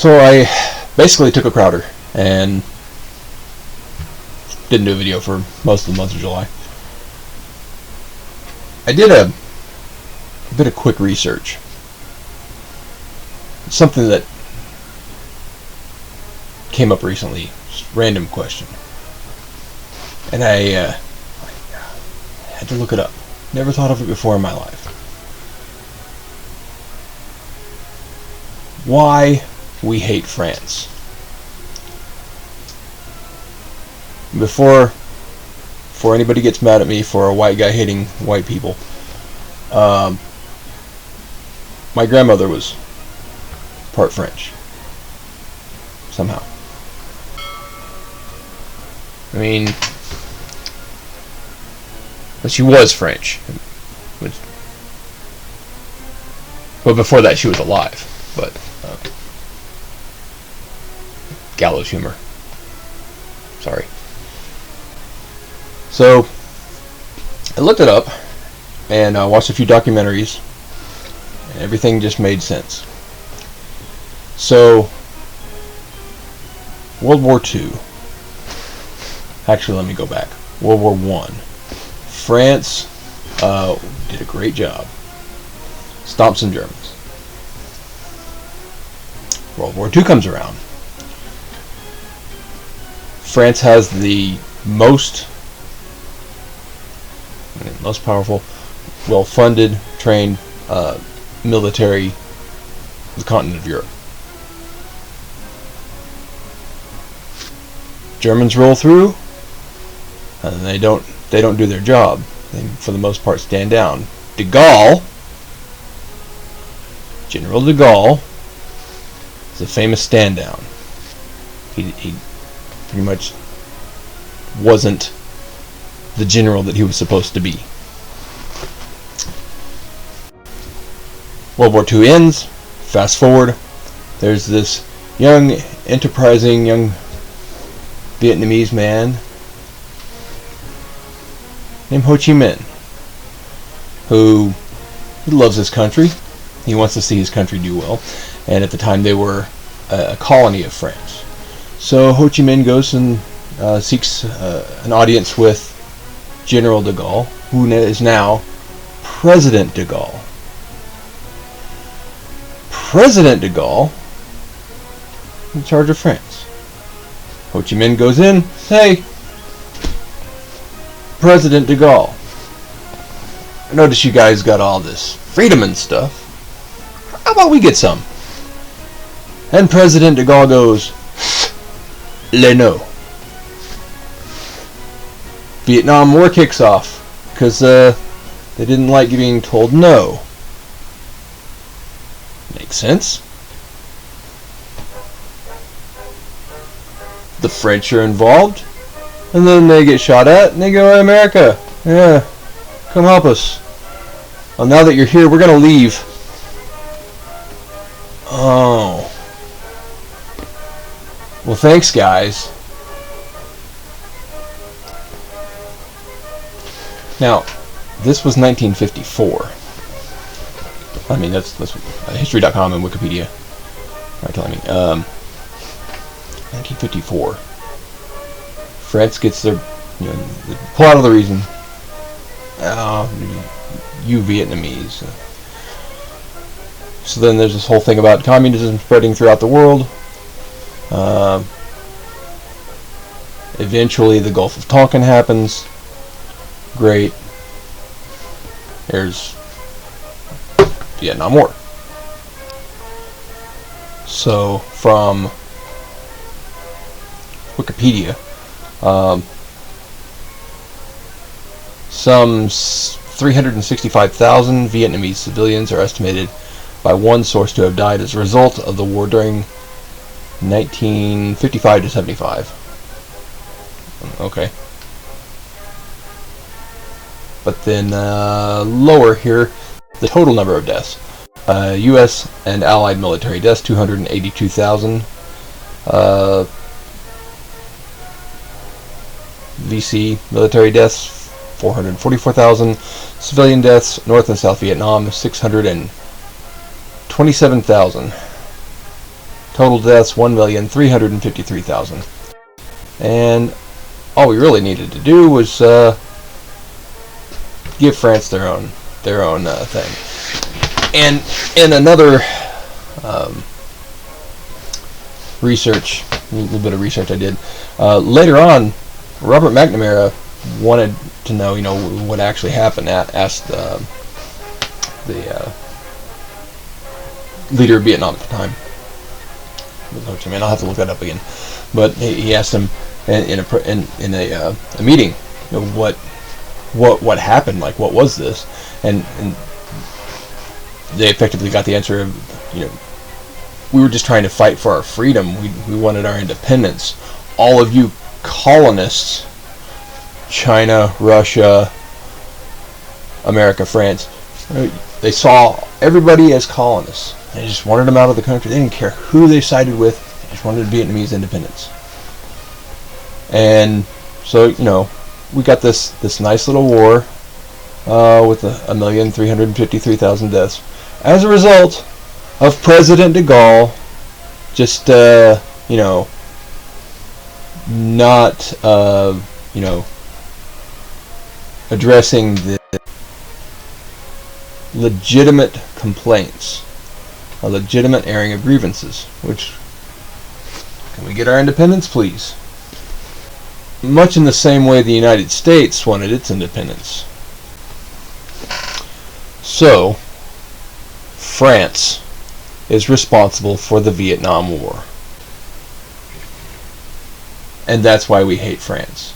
So I basically took a Crowder and didn't do a video for most of the month of July. I did a bit of quick research. Something that came up recently, just random question. And I had to look it up. Never thought of it before in my life. Why we hate France. Before anybody gets mad at me for a white guy hating white people, my grandmother was part French. Somehow. I mean, but she was French. But before that she was alive. But gallows humor. Sorry. So I looked it up and watched a few documentaries, and everything just made sense. So World War II. Actually, let me go back. World War I. France did a great job. Stomped some Germans. World War II comes around. France has the most powerful, well-funded, trained military of the continent of Europe. Germans roll through, and they don't do their job. They, for the most part, stand down. De Gaulle, General de Gaulle, is a famous stand down. He pretty much wasn't the general that he was supposed to be. World War II ends. Fast forward. There's this young, enterprising, young Vietnamese man named Ho Chi Minh, who he loves his country. He wants to see his country do well. And at the time they were a colony of France. So Ho Chi Minh goes and seeks an audience with General de Gaulle, who is now President de Gaulle. President de Gaulle in charge of France. Ho Chi Minh goes in, hey, President de Gaulle, I notice you guys got all this freedom and stuff. How about we get some? And President de Gaulle goes, le no. Vietnam War kicks off because they didn't like being told no. Makes sense. The French are involved, and then they get shot at, and they go, America, yeah, come help us. Well, now that you're here, we're gonna leave. Oh. Well, thanks, guys. Now, this was 1954. I mean, that's history.com and Wikipedia are telling me. 1954. France gets their, they pull out of the region. You Vietnamese. So then there's this whole thing about communism spreading throughout the world. Eventually the Gulf of Tonkin happens. Great. There's Vietnam War. So from Wikipedia, some 365,000 Vietnamese civilians are estimated by one source to have died as a result of the war during 1955 to 75. Okay. But then lower here, the total number of deaths. U.S. and Allied military deaths, 282,000. VC military deaths, 444,000. Civilian deaths, North and South Vietnam, 627,000. Total deaths 1,353,000. And all we really needed to do was give France their own thing. And in another research, a little bit of research I did later on, Robert McNamara wanted to know, what actually happened. Asked the leader of Vietnam at the time. Ho Chi Minh. I'll have to look that up again. But he asked him in a meeting, what happened, like what was this, and they effectively got the answer of, we were just trying to fight for our freedom. We wanted our independence. All of you colonists, China, Russia, America, France, they saw everybody as colonists. They just wanted them out of the country. They didn't care who they sided with. They just wanted Vietnamese independence. And so, we got this nice little war with 1,353,000 deaths as a result of President de Gaulle just, not, addressing the legitimate complaints, a legitimate airing of grievances, which, can we get our independence, please? Much in the same way the United States wanted its independence. So, France is responsible for the Vietnam War. And that's why we hate France.